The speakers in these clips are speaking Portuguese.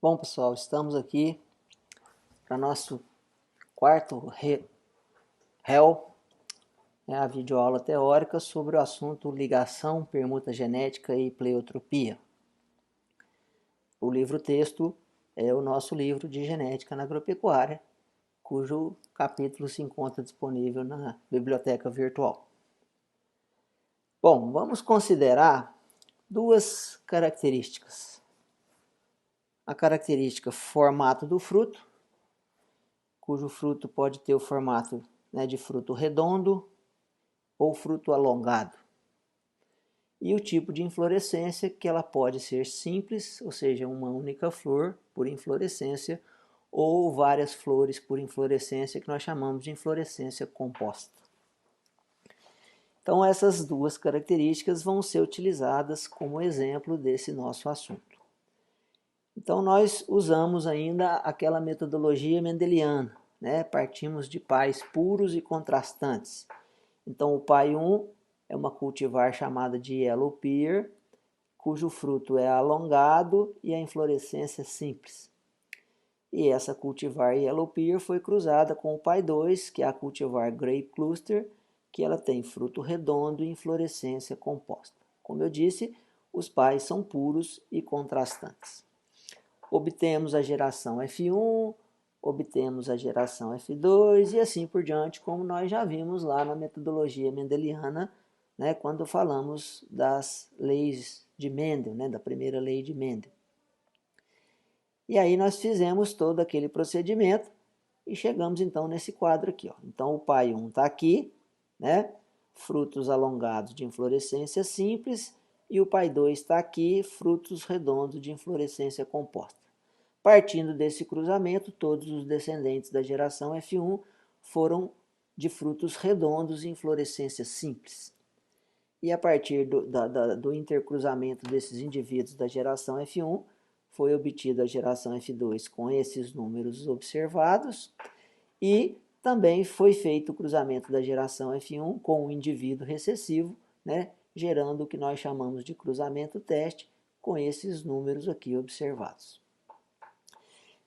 Bom, pessoal, estamos aqui para nosso quarto réu, a videoaula teórica sobre o assunto ligação, permuta genética e pleiotropia. O livro-texto é o nosso livro de genética na agropecuária, cujo capítulo se encontra disponível na biblioteca virtual. Bom, vamos considerar duas características. A característica formato do fruto, cujo fruto pode ter o formato de fruto redondo ou fruto alongado. E o tipo de inflorescência, que ela pode ser simples, ou seja, uma única flor por inflorescência, ou várias flores por inflorescência, que nós chamamos de inflorescência composta. Então, essas duas características vão ser utilizadas como exemplo desse nosso assunto. Então, nós usamos ainda aquela metodologia mendeliana, Partimos de pais puros e contrastantes. Então, o pai 1 é uma cultivar chamada de Yellow Pear, cujo fruto é alongado e a inflorescência simples. E essa cultivar Yellow Pear foi cruzada com o pai 2, que é a cultivar Grape Cluster, que ela tem fruto redondo e inflorescência composta. Como eu disse, os pais são puros e contrastantes. Obtemos a geração F1, obtemos a geração F2 e assim por diante, como nós já vimos lá na metodologia mendeliana, quando falamos das leis de Mendel, da primeira lei de Mendel. E aí nós fizemos todo aquele procedimento e chegamos então nesse quadro aqui. Então o pai 1 está aqui, frutos alongados de inflorescência simples, e o pai 2 está aqui, frutos redondos de inflorescência composta. Partindo desse cruzamento, todos os descendentes da geração F1 foram de frutos redondos e inflorescência simples. E a partir do intercruzamento desses indivíduos da geração F1, foi obtida a geração F2 com esses números observados, e também foi feito o cruzamento da geração F1 com o indivíduo recessivo, gerando o que nós chamamos de cruzamento teste com esses números aqui observados.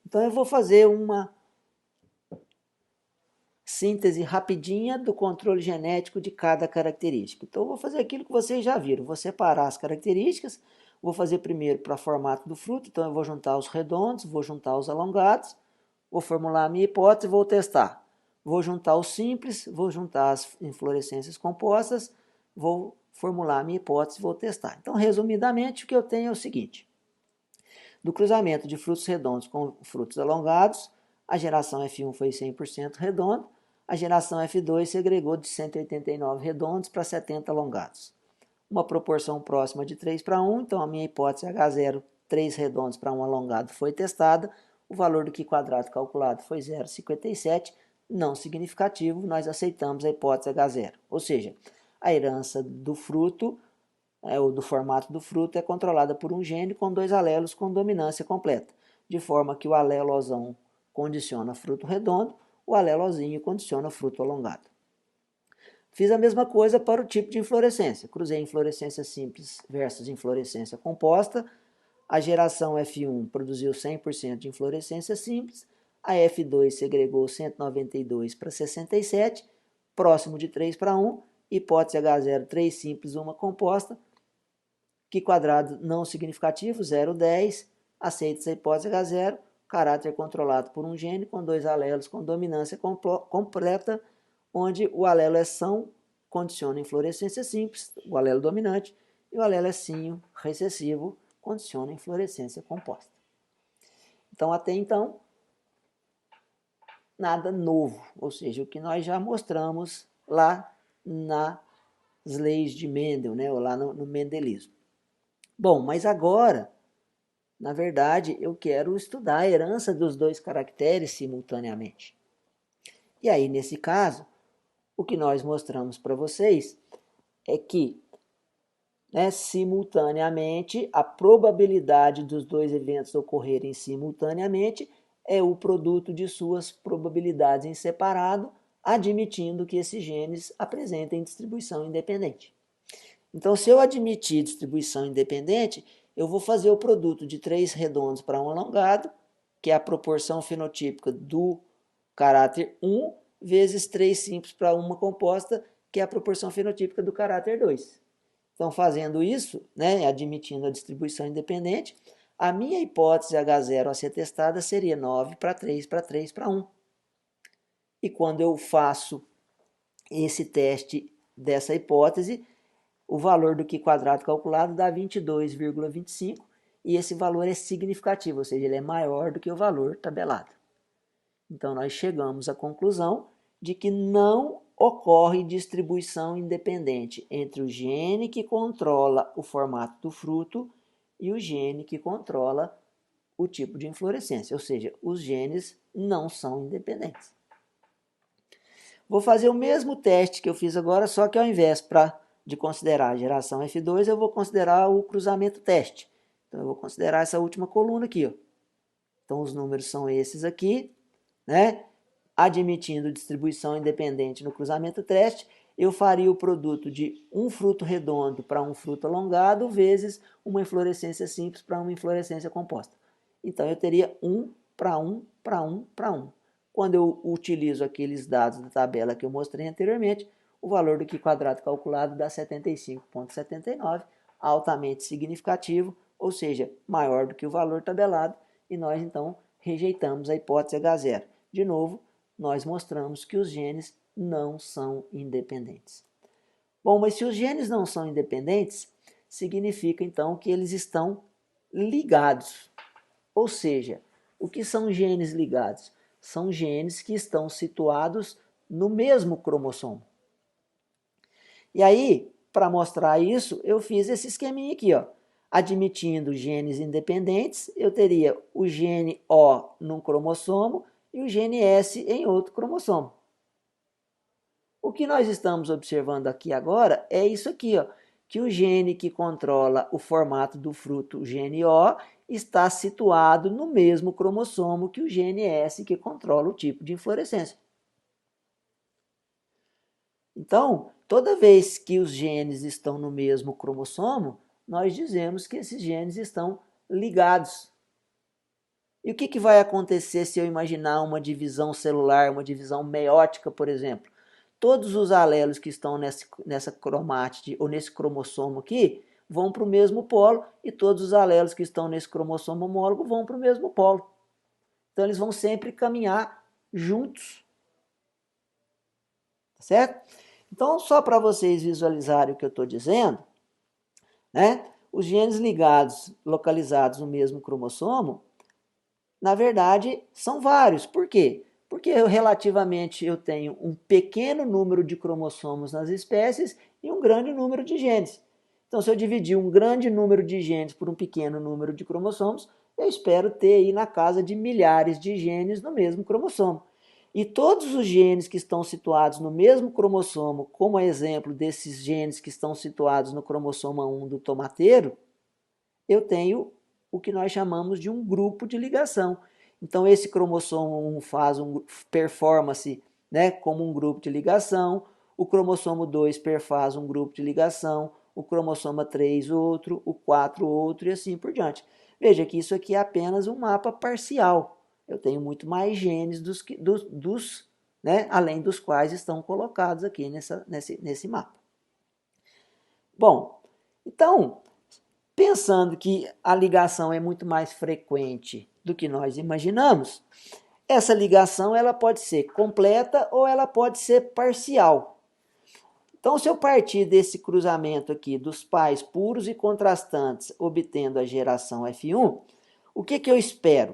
Então eu vou fazer uma síntese rapidinha do controle genético de cada característica. Então eu vou fazer aquilo que vocês já viram, vou separar as características, vou fazer primeiro para formato do fruto, então eu vou juntar os redondos, vou juntar os alongados, vou formular a minha hipótese e vou testar. Vou juntar os simples, vou juntar as inflorescências compostas, vou formular a minha hipótese e vou testar. Então, resumidamente, o que eu tenho é o seguinte. Do cruzamento de frutos redondos com frutos alongados, a geração F1 foi 100% redonda, a geração F2 segregou de 189 redondos para 70 alongados. Uma proporção próxima de 3 para 1, então a minha hipótese H0, 3 redondos para 1 alongado, foi testada. O valor do Q quadrado calculado foi 0,57, não significativo, nós aceitamos a hipótese H0. Ou seja, a herança do fruto, ou do formato do fruto, é controlada por um gene com 2 alelos com dominância completa, de forma que o alelozão condiciona fruto redondo, o alelozinho condiciona fruto alongado. Fiz a mesma coisa para o tipo de inflorescência. Cruzei inflorescência simples versus inflorescência composta. A geração F1 produziu 100% de inflorescência simples. A F2 segregou 192 para 67, próximo de 3 para 1. Hipótese H0, 3 simples, 1 composta. Q quadrado não significativo, 0,10. Aceita-se a hipótese H0. Caráter controlado por um gene com 2 alelos com dominância completa, onde o alelo S condiciona a inflorescência simples, o alelo dominante, e o alelo S recessivo condiciona a inflorescência composta. Então, até então, nada novo, ou seja, o que nós já mostramos lá nas leis de Mendel, ou lá no mendelismo. Bom, mas agora, na verdade, eu quero estudar a herança dos dois caracteres simultaneamente. E aí, nesse caso, o que nós mostramos para vocês é que, simultaneamente, a probabilidade dos dois eventos ocorrerem simultaneamente é o produto de suas probabilidades em separado, admitindo que esses genes apresentem distribuição independente. Então, se eu admitir distribuição independente, eu vou fazer o produto de 3 redondos para um alongado, que é a proporção fenotípica do caráter 1, vezes 3 simples para uma composta, que é a proporção fenotípica do caráter 2. Então, fazendo isso, né, admitindo a distribuição independente, a minha hipótese H0 a ser testada seria 9 para 3 para 3 para 1. E quando eu faço esse teste dessa hipótese, o valor do Q quadrado calculado dá 22,25 e esse valor é significativo, ou seja, ele é maior do que o valor tabelado. Então, nós chegamos à conclusão de que não ocorre distribuição independente entre o gene que controla o formato do fruto e o gene que controla o tipo de inflorescência, ou seja, os genes não são independentes. Vou fazer o mesmo teste que eu fiz agora, só que ao invés de considerar a geração F2, eu vou considerar o cruzamento teste. Então, eu vou considerar essa última coluna aqui. Ó. Então, os números são esses aqui, né? Admitindo distribuição independente no cruzamento teste, eu faria o produto de um fruto redondo para um fruto alongado, vezes uma inflorescência simples para uma inflorescência composta. Então, eu teria 1 para 1 para 1 para 1. Quando eu utilizo aqueles dados da tabela que eu mostrei anteriormente, o valor do Q quadrado calculado dá 75,79, altamente significativo, ou seja, maior do que o valor tabelado, e nós então rejeitamos a hipótese H0. De novo, nós mostramos que os genes não são independentes. Bom, mas se os genes não são independentes, significa então que eles estão ligados. Ou seja, o que são genes ligados? São genes que estão situados no mesmo cromossomo. E aí, para mostrar isso, eu fiz esse esqueminha aqui, ó. Admitindo genes independentes, eu teria o gene O num cromossomo e o gene S em outro cromossomo. O que nós estamos observando aqui agora é isso aqui, ó, que o gene que controla o formato do fruto, o gene O, está situado no mesmo cromossomo que o gene S, que controla o tipo de inflorescência. Então, toda vez que os genes estão no mesmo cromossomo, nós dizemos que esses genes estão ligados. E o que vai acontecer se eu imaginar uma divisão celular, uma divisão meiótica, por exemplo? Todos os alelos que estão nessa cromátide ou nesse cromossomo aqui vão para o mesmo polo e todos os alelos que estão nesse cromossomo homólogo vão para o mesmo polo. Então, eles vão sempre caminhar juntos. Tá certo? Então, só para vocês visualizarem o que eu estou dizendo, né? Os genes ligados, localizados no mesmo cromossomo, na verdade, são vários. Por quê? Porque relativamente eu tenho um pequeno número de cromossomos nas espécies e um grande número de genes. Então, se eu dividir um grande número de genes por um pequeno número de cromossomos, eu espero ter aí na casa de milhares de genes no mesmo cromossomo. E todos os genes que estão situados no mesmo cromossomo, como exemplo desses genes que estão situados no cromossoma 1 do tomateiro, eu tenho o que nós chamamos de um grupo de ligação. Então, esse cromossomo 1 faz performance, né, como um grupo de ligação, o cromossomo 2 perfaz um grupo de ligação, o cromossomo 3 outro, o 4 outro e assim por diante. Veja que isso aqui é apenas um mapa parcial. Eu tenho muito mais genes né, além dos quais estão colocados aqui nesse mapa. Bom, então, pensando que a ligação é muito mais frequente do que nós imaginamos, essa ligação ela pode ser completa ou ela pode ser parcial. Então, se eu partir desse cruzamento aqui dos pais puros e contrastantes, obtendo a geração F1, o que eu espero?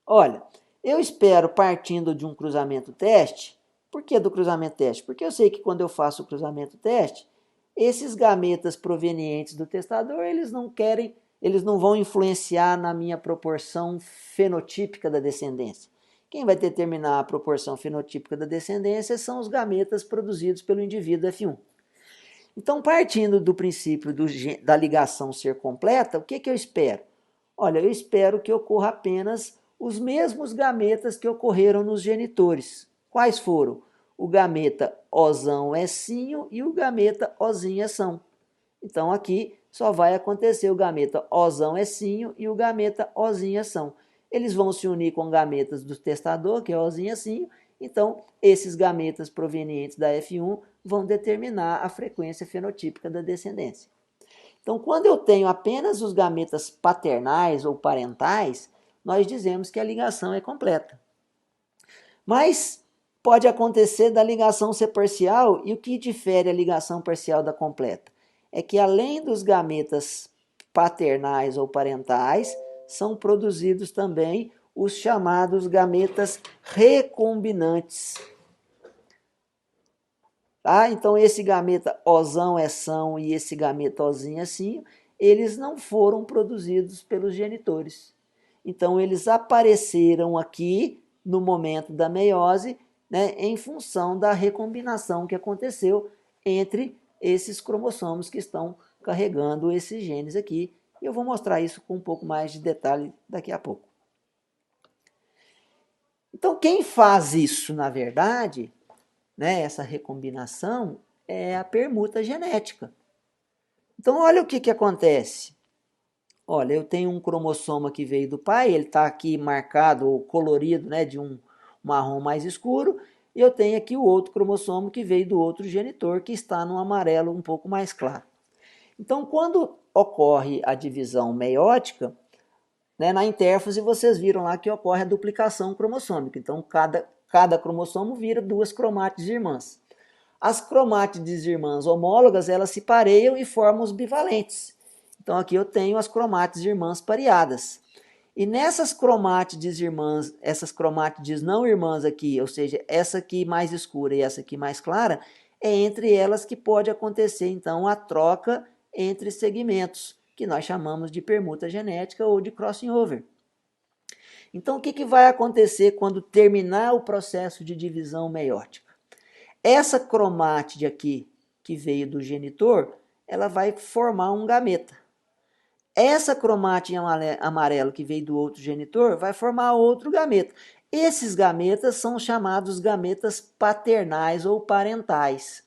Olha, eu espero partindo de um cruzamento teste. Por que do cruzamento teste? Porque eu sei que quando eu faço o cruzamento teste, esses gametas provenientes do testador, eles não vão influenciar na minha proporção fenotípica da descendência. Quem vai determinar a proporção fenotípica da descendência são os gametas produzidos pelo indivíduo F1. Então, partindo do princípio da ligação ser completa, o que eu espero? Olha, eu espero que ocorra apenas os mesmos gametas que ocorreram nos genitores. Quais foram? O gameta Ozão Sinho e o gameta Ozinho São. Então, aqui só vai acontecer o gameta Ozão Sinho e o gameta Ozinha São. Eles vão se unir com gametas do testador, que é Ozinha Sinho, então esses gametas provenientes da F1 vão determinar a frequência fenotípica da descendência. Então, quando eu tenho apenas os gametas paternais ou parentais, nós dizemos que a ligação é completa. Mas pode acontecer da ligação ser parcial, e o que difere a ligação parcial da completa? É que além dos gametas paternais ou parentais, são produzidos também os chamados gametas recombinantes. Tá? Então, esse gameta Ozão São e esse gameta Ozinha Sinho, eles não foram produzidos pelos genitores. Então, eles apareceram aqui no momento da meiose, né, em função da recombinação que aconteceu entre esses cromossomos que estão carregando esses genes aqui. E eu vou mostrar isso com um pouco mais de detalhe daqui a pouco. Então, quem faz isso, na verdade, né, essa recombinação, é a permuta genética. Então, olha o que acontece. Olha, eu tenho um cromossoma que veio do pai, ele está aqui marcado ou colorido, né, de um marrom mais escuro, e eu tenho aqui o outro cromossomo que veio do outro genitor, que está no amarelo um pouco mais claro. Então, quando ocorre a divisão meiótica, né, na intérfase vocês viram lá que ocorre a duplicação cromossômica. Então, cada cromossomo vira duas cromátides irmãs. As cromátides irmãs homólogas, elas se pareiam e formam os bivalentes. Então, aqui eu tenho as cromátides irmãs pareadas. E nessas cromátides irmãs, essas cromátides não irmãs aqui, ou seja, essa aqui mais escura e essa aqui mais clara, é entre elas que pode acontecer, então, a troca entre segmentos, que nós chamamos de permuta genética ou de crossing over. Então, o que vai acontecer quando terminar o processo de divisão meiótica? Essa cromátide aqui, que veio do genitor, ela vai formar um gameta. Essa cromátide amarelo que veio do outro genitor vai formar outro gameta. Esses gametas são chamados gametas paternais ou parentais.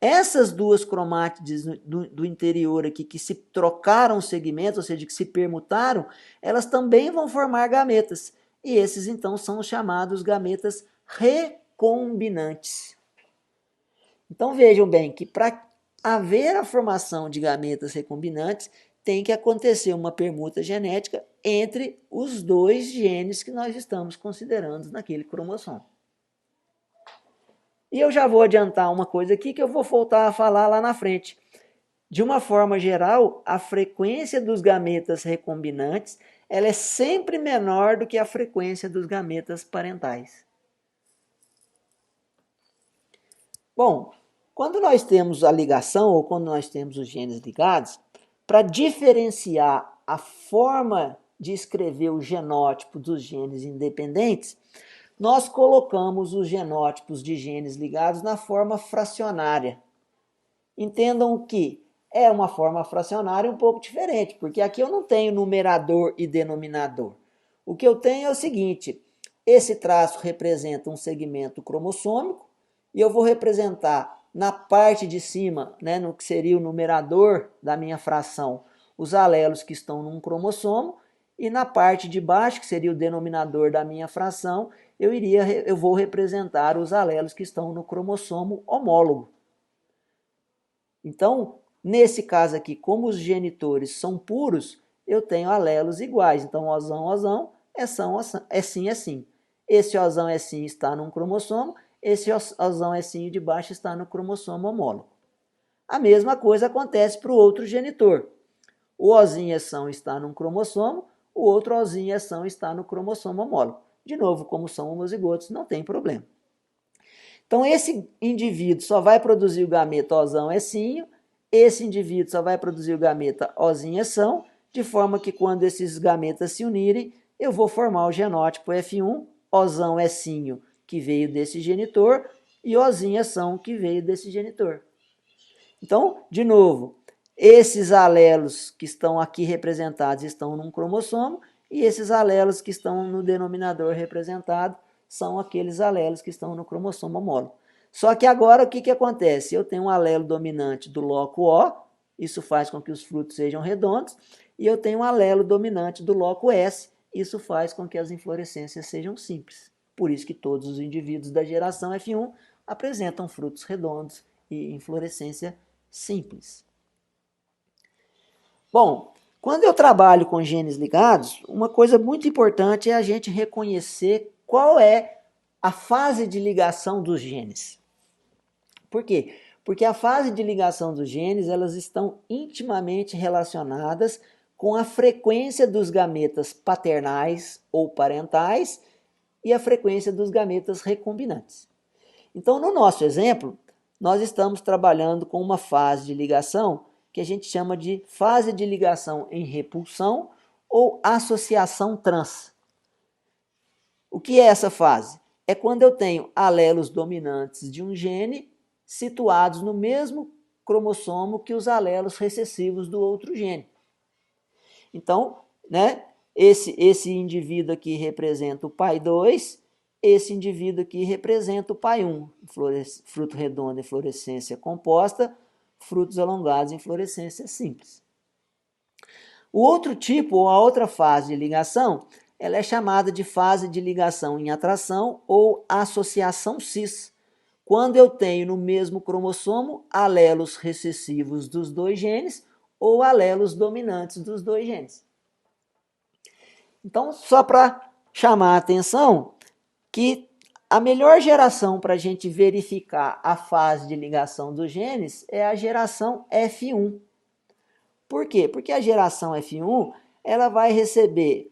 Essas duas cromátides do interior aqui que se trocaram segmentos, ou seja, que se permutaram, elas também vão formar gametas. E esses então são chamados gametas recombinantes. Então vejam bem que para haver a formação de gametas recombinantes, tem que acontecer uma permuta genética entre os dois genes que nós estamos considerando naquele cromossomo. E eu já vou adiantar uma coisa aqui que eu vou voltar a falar lá na frente. De uma forma geral, a frequência dos gametas recombinantes ela é sempre menor do que a frequência dos gametas parentais. Bom, quando nós temos a ligação ou quando nós temos os genes ligados, para diferenciar a forma de escrever o genótipo dos genes independentes, nós colocamos os genótipos de genes ligados na forma fracionária. Entendam que é uma forma fracionária um pouco diferente, porque aqui eu não tenho numerador e denominador. O que eu tenho é o seguinte, esse traço representa um segmento cromossômico e eu vou representar na parte de cima, né, no que seria o numerador da minha fração, os alelos que estão num cromossomo, e na parte de baixo, que seria o denominador da minha fração, eu vou representar os alelos que estão no cromossomo homólogo. Então, nesse caso aqui, como os genitores são puros, eu tenho alelos iguais. Então, ozão, ozão, é sim, é sim. Esse ozão é sim está num cromossomo, esse ozão é sim de baixo está no cromossomo homólogo. A mesma coisa acontece para o outro genitor. O ozinho são está num cromossomo, o outro ozinho são está no cromossomo homólogo. De novo, como são homozigotos, não tem problema. Então, esse indivíduo só vai produzir o gameta ozão sinho, esse indivíduo só vai produzir o gameta ozinha são, de forma que quando esses gametas se unirem, eu vou formar o genótipo F1, ozão sinho, que veio desse genitor, e ozinha são, que veio desse genitor. Então, de novo, esses alelos que estão aqui representados estão num cromossomo, e esses alelos que estão no denominador representado são aqueles alelos que estão no cromossomo homólogo. Só que agora o que acontece? Eu tenho um alelo dominante do loco O isso faz com que os frutos sejam redondos, e eu tenho um alelo dominante do loco S, isso faz com que as inflorescências sejam simples. Por isso que todos os indivíduos da geração F1 apresentam frutos redondos e inflorescência simples. Bom, quando eu trabalho com genes ligados, uma coisa muito importante é a gente reconhecer qual é a fase de ligação dos genes. Por quê? Porque a fase de ligação dos genes, elas estão intimamente relacionadas com a frequência dos gametas paternais ou parentais e a frequência dos gametas recombinantes. Então, no nosso exemplo, nós estamos trabalhando com uma fase de ligação que a gente chama de fase de ligação em repulsão ou associação trans. O que é essa fase? É quando eu tenho alelos dominantes de um gene situados no mesmo cromossomo que os alelos recessivos do outro gene. Então, né, esse indivíduo aqui representa o pai 2, esse indivíduo aqui representa o pai 1, fruto redondo, inflorescência composta, frutos alongados, inflorescência simples. O outro tipo, ou a outra fase de ligação, ela é chamada de fase de ligação em atração ou associação cis, quando eu tenho no mesmo cromossomo alelos recessivos dos dois genes ou alelos dominantes dos dois genes. Então, só para chamar a atenção que a melhor geração para a gente verificar a fase de ligação dos genes é a geração F1. Por quê? Porque a geração F1 ela vai receber,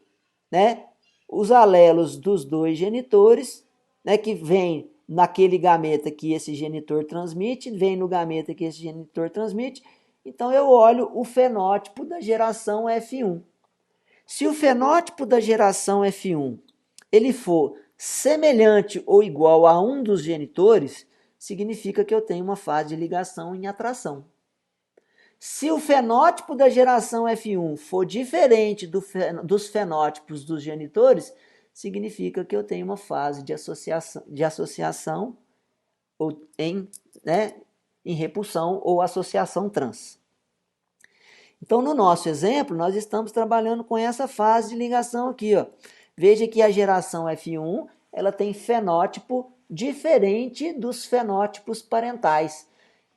né, os alelos dos dois genitores, né, que vem naquele gameta que esse genitor transmite, vem no gameta que esse genitor transmite. Então eu olho o fenótipo da geração F1. Se o fenótipo da geração F1 ele for semelhante ou igual a um dos genitores, significa que eu tenho uma fase de ligação em atração. Se o fenótipo da geração F1 for diferente dos fenótipos dos genitores, significa que eu tenho uma fase de associação ou em repulsão ou associação trans. Então, no nosso exemplo, nós estamos trabalhando com essa fase de ligação aqui. Ó. Veja que a geração F1 ela tem fenótipo diferente dos fenótipos parentais.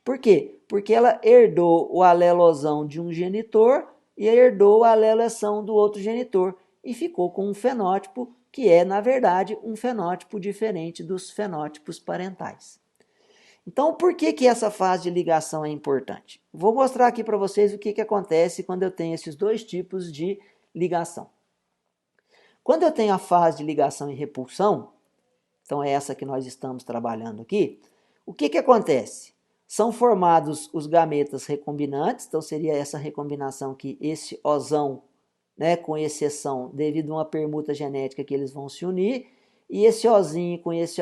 Por quê? Porque ela herdou o alelosão de um genitor e herdou a alelosão do outro genitor e ficou com um fenótipo que é, na verdade, um fenótipo diferente dos fenótipos parentais. Então, por que essa fase de ligação é importante? Vou mostrar aqui para vocês o que acontece quando eu tenho esses dois tipos de ligação. Quando eu tenho a fase de ligação e repulsão, então é essa que nós estamos trabalhando aqui, o que acontece? São formados os gametas recombinantes, então seria essa recombinação que esse Ozão, né, com exceção, devido a uma permuta genética que eles vão se unir, e esse Ozinho com esse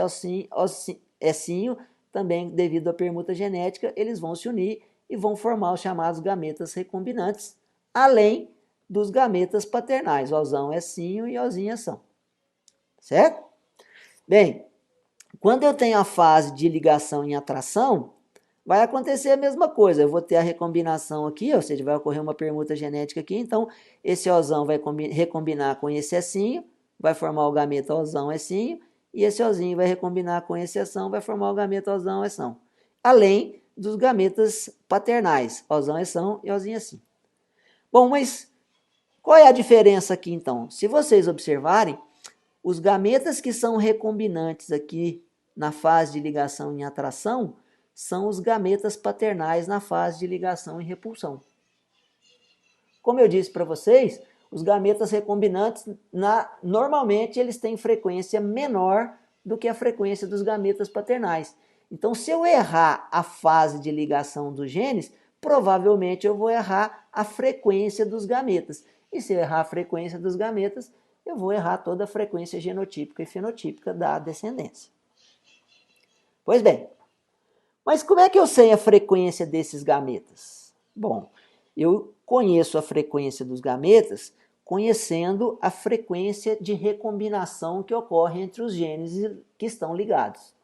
Sinho, também devido à permuta genética, eles vão se unir e vão formar os chamados gametas recombinantes, além dos gametas paternais, Ozão é Sinho e Ozinho é São. Certo? Bem, quando eu tenho a fase de ligação em atração, vai acontecer a mesma coisa. Eu vou ter a recombinação aqui, ou seja, vai ocorrer uma permuta genética aqui, então esse Ozão vai recombinar com esse Sinho, vai formar o gameta Ozão é Sinho, e esse Ozinho vai recombinar com esse São, vai formar o gameta Ozão é São. Além dos gametas paternais, Ozão é São e Ozinho é Sim. Bom, mas qual é a diferença aqui então? Se vocês observarem, os gametas que são recombinantes aqui na fase de ligação em atração são os gametas paternais na fase de ligação em repulsão. Como eu disse para vocês, os gametas recombinantes, normalmente, eles têm frequência menor do que a frequência dos gametas paternais. Então, se eu errar a fase de ligação dos genes, provavelmente eu vou errar a frequência dos gametas. E se eu errar a frequência dos gametas, eu vou errar toda a frequência genotípica e fenotípica da descendência. Pois bem, mas como é que eu sei a frequência desses gametas? Bom, eu conheço a frequência dos gametas conhecendo a frequência de recombinação que ocorre entre os genes que estão ligados.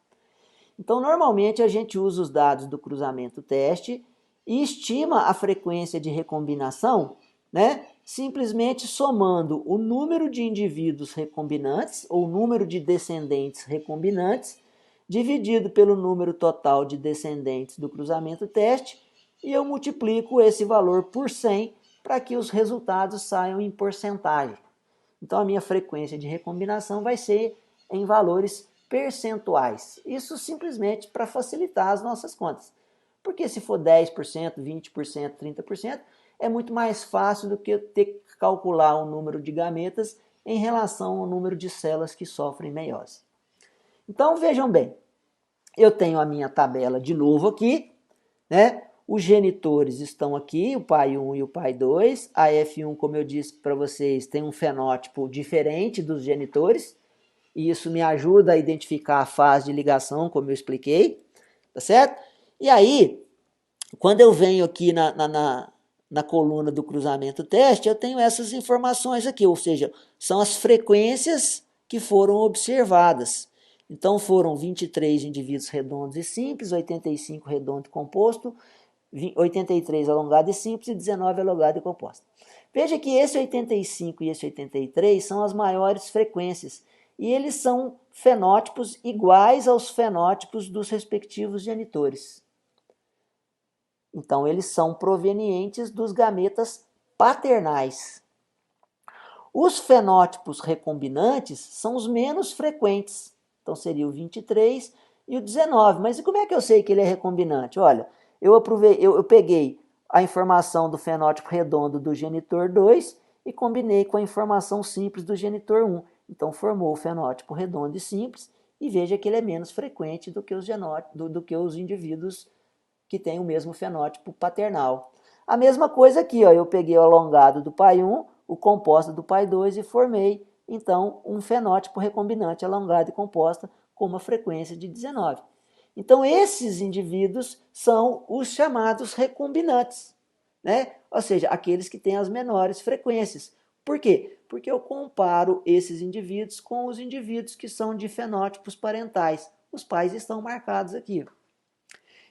Então, normalmente, a gente usa os dados do cruzamento teste e estima a frequência de recombinação, né, simplesmente somando o número de indivíduos recombinantes, ou número de descendentes recombinantes, dividido pelo número total de descendentes do cruzamento teste, e eu multiplico esse valor por 100 para que os resultados saiam em porcentagem. Então, a minha frequência de recombinação vai ser em valores percentuais. Isso simplesmente para facilitar as nossas contas. Porque se for 10%, 20%, 30%, é muito mais fácil do que eu ter que calcular o número de gametas em relação ao número de células que sofrem meiose. Então, vejam bem, eu tenho a minha tabela de novo aqui, né? Os genitores estão aqui, o pai 1 e o pai 2. A F1, como eu disse para vocês, tem um fenótipo diferente dos genitores, e isso me ajuda a identificar a fase de ligação, como eu expliquei, tá certo? E aí, quando eu venho aqui na coluna do cruzamento teste, eu tenho essas informações aqui, ou seja, são as frequências que foram observadas. Então, foram 23 indivíduos redondos e simples, 85 redondo e composto, 83 alongado e simples e 19 alongado e composto. Veja que esse 85 e esse 83 são as maiores frequências, e eles são fenótipos iguais aos fenótipos dos respectivos genitores. Então, eles são provenientes dos gametas paternais. Os fenótipos recombinantes são os menos frequentes. Então, seria o 23 e o 19. Mas e como é que eu sei que ele é recombinante? Olha, eu peguei a informação do fenótipo redondo do genitor 2 e combinei com a informação simples do genitor 1. Então, formou o fenótipo redondo e simples, e veja que ele é menos frequente do que os indivíduos que têm o mesmo fenótipo paternal. A mesma coisa aqui, ó, eu peguei o alongado do pai 1, o composto do pai 2 e formei, então, um fenótipo recombinante alongado e composta com uma frequência de 19. Então, esses indivíduos são os chamados recombinantes, né? Ou seja, aqueles que têm as menores frequências. Por quê? Porque eu comparo esses indivíduos com os indivíduos que são de fenótipos parentais. Os pais estão marcados aqui.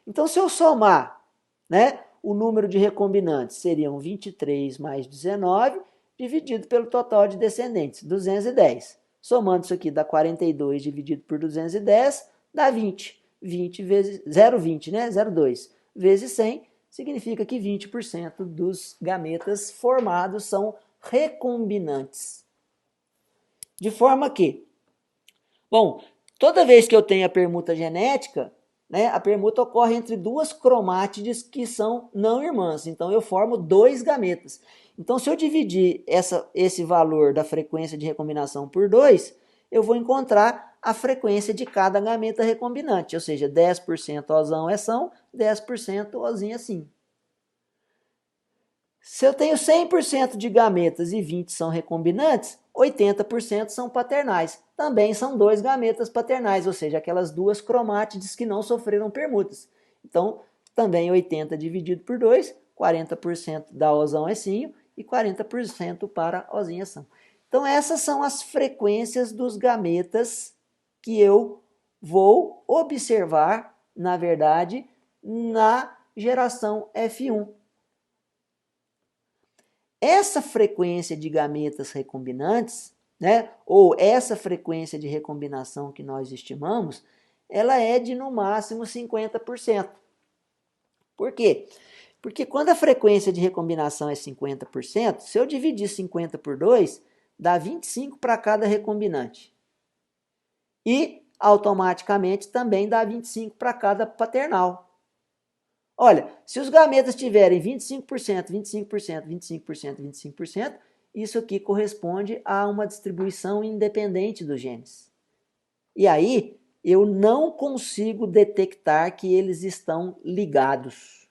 Então, se eu somar, né, o número de recombinantes, seriam 23 mais 19, dividido pelo total de descendentes, 210. Somando isso aqui, dá 42 dividido por 210, dá 20. 20 vezes 0,20, né? 0,2 vezes 100 significa que 20% dos gametas formados são recombinantes. De forma que, bom, toda vez que eu tenho a permuta genética, né, a permuta ocorre entre duas cromátides que são não irmãs. Então, eu formo dois gametas. Então, se eu dividir esse valor da frequência de recombinação por 2, eu vou encontrar a frequência de cada gameta recombinante. Ou seja, 10% Ozão é são, 10% Ozinho é sim. Se eu tenho 100% de gametas e 20 são recombinantes, 80% são paternais. Também são dois gametas paternais, ou seja, aquelas duas cromátides que não sofreram permutas. Então, também 80 dividido por 2, 40% da Ozão é sim e 40% para Ozinho é são. Então, essas são as frequências dos gametas que eu vou observar, na verdade, na geração F1. Essa frequência de gametas recombinantes, né, ou essa frequência de recombinação que nós estimamos, ela é de no máximo 50%. Por quê? Porque quando a frequência de recombinação é 50%, se eu dividir 50 por 2, dá 25 para cada recombinante. E automaticamente também dá 25 para cada paternal. Olha, se os gametas tiverem 25%, 25%, 25%, 25%, isso aqui corresponde a uma distribuição independente dos genes. E aí, eu não consigo detectar que eles estão ligados.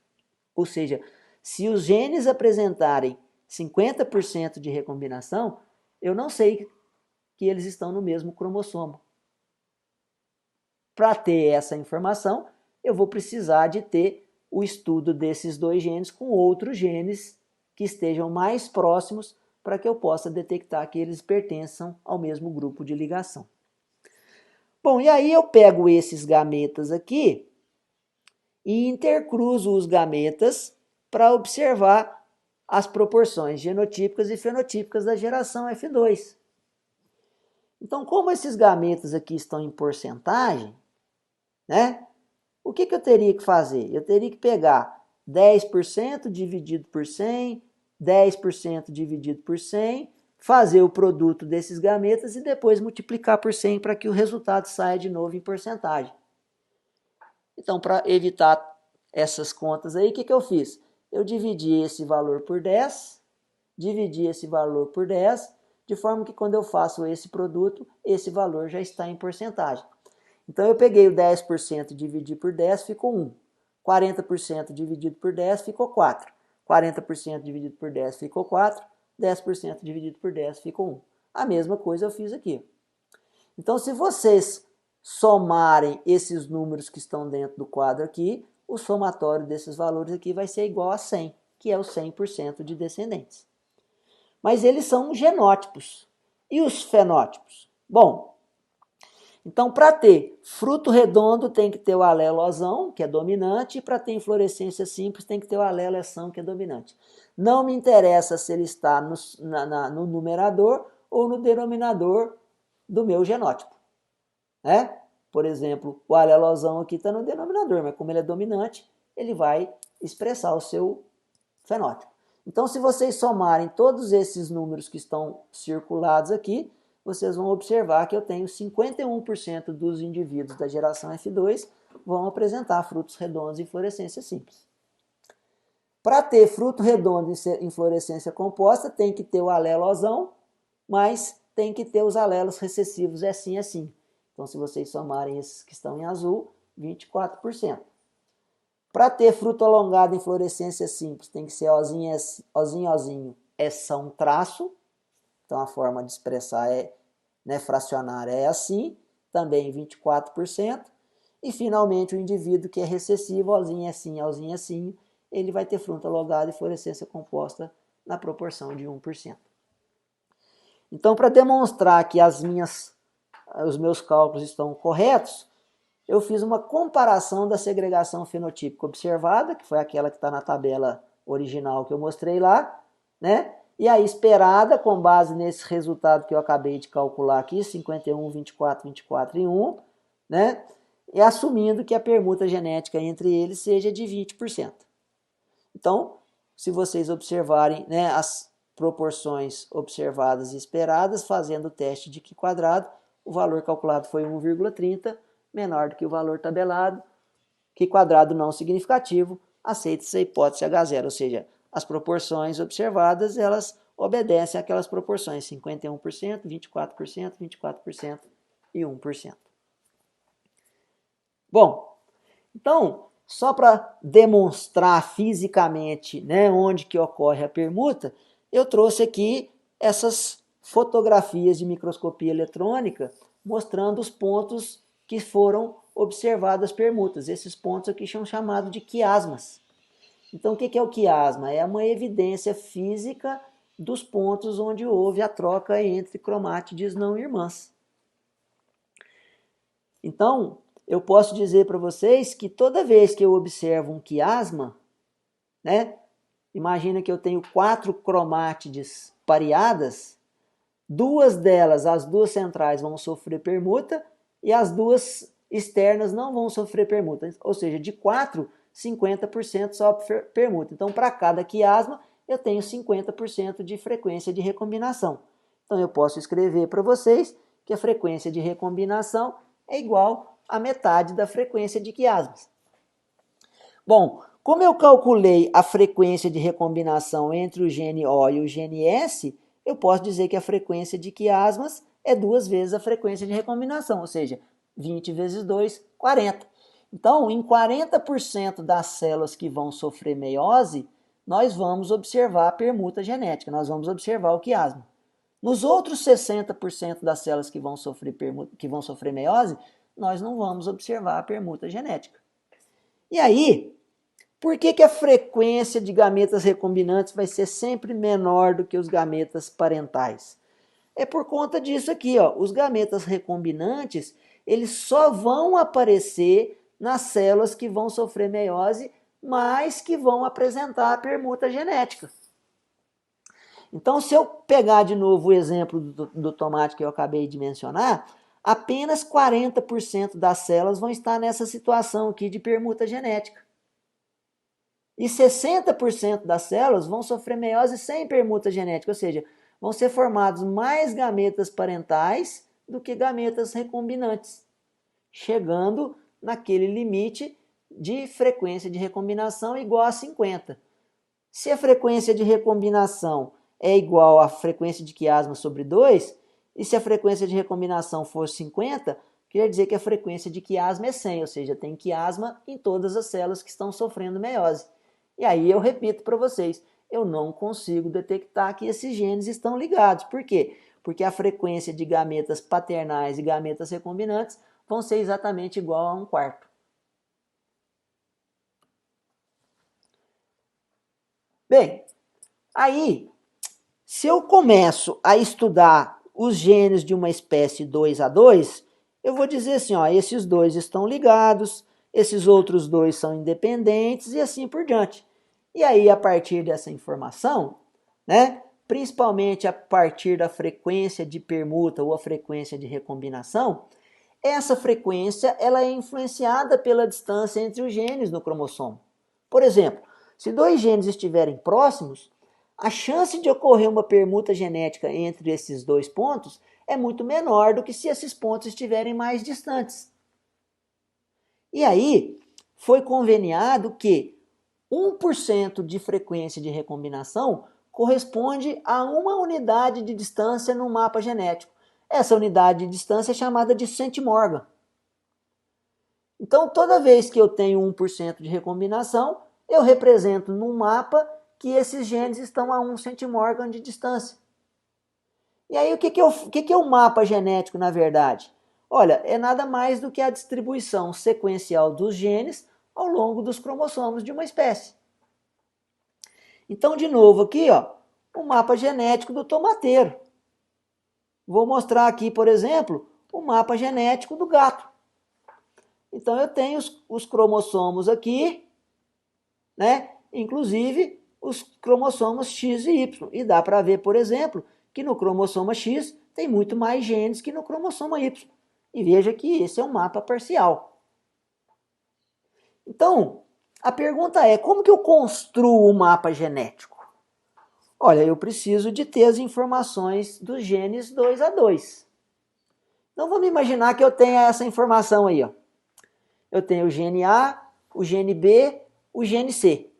Ou seja, se os genes apresentarem 50% de recombinação, eu não sei que eles estão no mesmo cromossomo. Para ter essa informação, eu vou precisar de ter o estudo desses dois genes com outros genes que estejam mais próximos para que eu possa detectar que eles pertençam ao mesmo grupo de ligação. Bom, e aí eu pego esses gametas aqui e intercruzo os gametas para observar as proporções genotípicas e fenotípicas da geração F2. Então, como esses gametas aqui estão em porcentagem, né? O que eu teria que fazer? Eu teria que pegar 10% dividido por 100, 10% dividido por 100, fazer o produto desses gametas e depois multiplicar por 100 para que o resultado saia de novo em porcentagem. Então, para evitar essas contas aí, o que eu fiz? Eu dividi esse valor por 10, dividi esse valor por 10, de forma que quando eu faço esse produto, esse valor já está em porcentagem. Então, eu peguei o 10% e dividi por 10, ficou 1. 40% dividido por 10 ficou 4. 40% dividido por 10 ficou 4. 10% dividido por 10 ficou 1. A mesma coisa eu fiz aqui. Então, se vocês somarem esses números que estão dentro do quadro aqui, o somatório desses valores aqui vai ser igual a 100, que é o 100% de descendentes. Mas eles são genótipos. E os fenótipos? Bom, então para ter fruto redondo tem que ter o alelo osão, que é dominante, e para ter inflorescência simples tem que ter o alelo eção, que é dominante. Não me interessa se ele está no numerador ou no denominador do meu genótipo. Né? Por exemplo, o alelosão aqui está no denominador, mas como ele é dominante, ele vai expressar o seu fenótipo. Então, se vocês somarem todos esses números que estão circulados aqui, vocês vão observar que eu tenho 51% dos indivíduos da geração F2 vão apresentar frutos redondos em inflorescência simples. Para ter fruto redondo em inflorescência composta, tem que ter o alelosão, mas tem que ter os alelos recessivos assim e assim. Então, se vocês somarem esses que estão em azul, 24%. Para ter fruto alongado em fluorescência simples, tem que ser ozinho, ozinho, eção, traço. Então, a forma de expressar fracionária é assim, também 24%. E, finalmente, o indivíduo que é recessivo, ozinho, assim, ele vai ter fruto alongado em fluorescência composta na proporção de 1%. Então, para demonstrar que os meus cálculos estão corretos, eu fiz uma comparação da segregação fenotípica observada, que foi aquela que está na tabela original que eu mostrei lá, né? E a esperada, com base nesse resultado que eu acabei de calcular aqui, 51, 24, 24 e 1, né? E assumindo que a permuta genética entre eles seja de 20%. Então, se vocês observarem, né, as proporções observadas e esperadas, fazendo o teste de Q quadrado, o valor calculado foi 1,30, menor do que o valor tabelado, Q quadrado não significativo, aceita-se a hipótese H0, ou seja, as proporções observadas, elas obedecem àquelas proporções, 51%, 24%, 24% e 1%. Bom, então, só para demonstrar fisicamente, né, onde que ocorre a permuta, eu trouxe aqui essas fotografias de microscopia eletrônica mostrando os pontos que foram observadas permutas. Esses pontos aqui são chamados de quiasmas. Então, o que é o quiasma? É uma evidência física dos pontos onde houve a troca entre cromátides não irmãs. Então, eu posso dizer para vocês que toda vez que eu observo um quiasma, né, imagina que eu tenho 4 cromátides pareadas, duas delas, as duas centrais, vão sofrer permuta e as duas externas não vão sofrer permuta. Ou seja, de 4, 50% sofre permuta. Então, para cada quiasma, eu tenho 50% de frequência de recombinação. Então, eu posso escrever para vocês que a frequência de recombinação é igual a metade da frequência de quiasmas. Bom, como eu calculei a frequência de recombinação entre o gene O e o gene S, eu posso dizer que a frequência de quiasmas é 2 vezes a frequência de recombinação, ou seja, 20 vezes 2, 40. Então, em 40% das células que vão sofrer meiose, nós vamos observar a permuta genética, nós vamos observar o quiasma. Nos outros 60% das células que vão sofrer meiose, nós não vamos observar a permuta genética. E aí, por que a frequência de gametas recombinantes vai ser sempre menor do que os gametas parentais? É por conta disso aqui, ó. Os gametas recombinantes, eles só vão aparecer nas células que vão sofrer meiose mas que vão apresentar a permuta genética. Então, se eu pegar de novo o exemplo do tomate que eu acabei de mencionar, apenas 40% das células vão estar nessa situação aqui de permuta genética. E 60% das células vão sofrer meiose sem permuta genética, ou seja, vão ser formados mais gametas parentais do que gametas recombinantes, chegando naquele limite de frequência de recombinação igual a 50. Se a frequência de recombinação é igual à frequência de quiasma sobre 2, e se a frequência de recombinação for 50, quer dizer que a frequência de quiasma é 100, ou seja, tem quiasma em todas as células que estão sofrendo meiose. E aí eu repito para vocês, eu não consigo detectar que esses genes estão ligados. Por quê? Porque a frequência de gametas paternais e gametas recombinantes vão ser exatamente igual a 1/4. Bem, aí, se eu começo a estudar os genes de uma espécie 2A2, eu vou dizer assim, ó, esses dois estão ligados, esses outros dois são independentes e assim por diante. E aí, a partir dessa informação, né, principalmente a partir da frequência de permuta ou a frequência de recombinação, essa frequência ela é influenciada pela distância entre os genes no cromossomo. Por exemplo, se dois genes estiverem próximos, a chance de ocorrer uma permuta genética entre esses dois pontos é muito menor do que se esses pontos estiverem mais distantes. E aí, foi conveniado que 1% de frequência de recombinação corresponde a uma unidade de distância no mapa genético. Essa unidade de distância é chamada de centimorgan. Então, toda vez que eu tenho 1% de recombinação, eu represento num mapa que esses genes estão a 1 centimorgan de distância. E aí, o que é o mapa genético, na verdade? Olha, é nada mais do que a distribuição sequencial dos genes ao longo dos cromossomos de uma espécie. Então, de novo aqui, ó, o mapa genético do tomateiro. Vou mostrar aqui, por exemplo, o mapa genético do gato. Então, eu tenho os cromossomos aqui, né? Inclusive os cromossomos X e Y. E dá para ver, por exemplo, que no cromossoma X tem muito mais genes que no cromossoma Y. E veja que esse é um mapa parcial. Então, a pergunta é, como que eu construo o mapa genético? Olha, eu preciso de ter as informações dos genes 2A2. Então, vamos imaginar que eu tenha essa informação aí, ó. Eu tenho o gene A, o gene B, o gene C.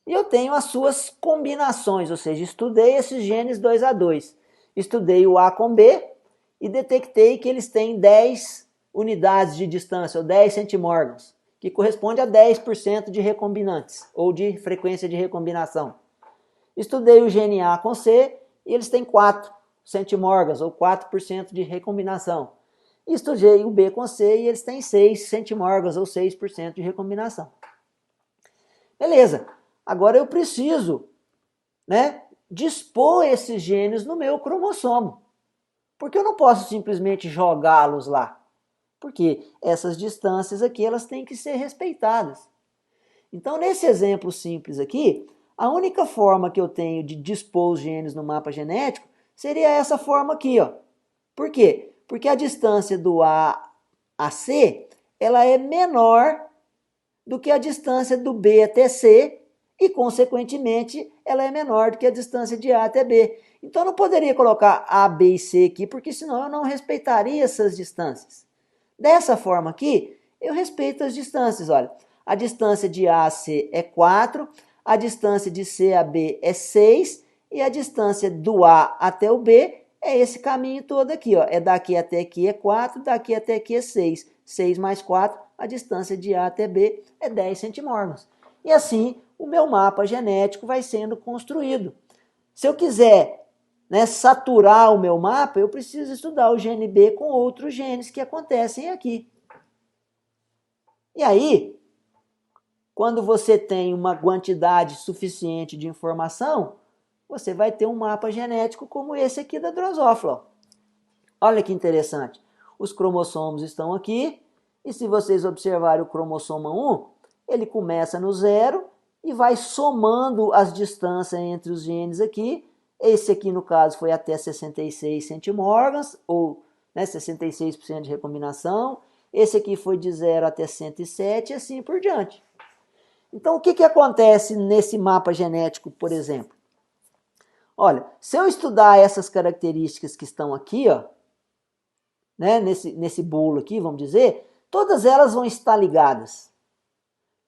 E eu tenho as suas combinações, ou seja, estudei esses genes 2A2. Estudei o A com B e detectei que eles têm 10 unidades de distância, ou 10 centimorgans, que corresponde a 10% de recombinantes, ou de frequência de recombinação. Estudei o gene A com C e eles têm 4 centimorgans, ou 4% de recombinação. Estudei o B com C e eles têm 6 centimorgans, ou 6% de recombinação. Beleza, agora eu preciso, né, dispor esses genes no meu cromossomo. Porque eu não posso simplesmente jogá-los lá. Porque essas distâncias aqui, elas têm que ser respeitadas. Então, nesse exemplo simples aqui, a única forma que eu tenho de dispor os genes no mapa genético seria essa forma aqui, ó. Por quê? Porque a distância do A a C, ela é menor do que a distância do B até C e, consequentemente, ela é menor do que a distância de A até B. Então, eu não poderia colocar A, B e C aqui, porque senão eu não respeitaria essas distâncias. Dessa forma aqui, eu respeito as distâncias. Olha, a distância de A a C é 4, a distância de C a B é 6 e a distância do A até o B é esse caminho todo aqui. Ó. É daqui até aqui é 4, daqui até aqui é 6. 6 mais 4, a distância de A até B é 10 centimorgans. E assim, o meu mapa genético vai sendo construído. Se eu quiser, né, saturar o meu mapa, eu preciso estudar o gene B com outros genes que acontecem aqui. E aí, quando você tem uma quantidade suficiente de informação, você vai ter um mapa genético como esse aqui da Drosophila. Olha que interessante. Os cromossomos estão aqui, e se vocês observarem o cromossoma 1, Ele começa no zero e vai somando as distâncias entre os genes aqui. Esse aqui, no caso, foi até 66 centimorgans, ou 66% de recombinação. Esse aqui foi de 0 até 107 e assim por diante. Então, o que acontece nesse mapa genético, por exemplo? Olha, se eu estudar essas características que estão aqui, ó, nesse bolo aqui, vamos dizer, todas elas vão estar ligadas.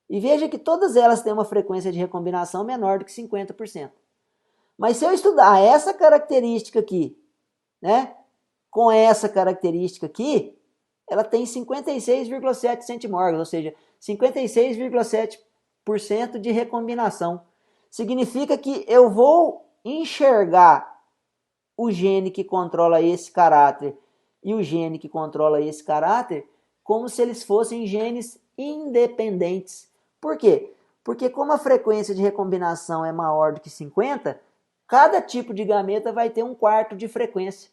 E veja que todas elas têm uma frequência de recombinação menor do que 50%. Mas se eu estudar essa característica aqui, com essa característica aqui, ela tem 56,7 centimorgans, ou seja, 56,7% de recombinação. Significa que eu vou enxergar o gene que controla esse caráter e o gene que controla esse caráter como se eles fossem genes independentes. Por quê? Porque como a frequência de recombinação é maior do que 50, cada tipo de gameta vai ter 1/4 de frequência.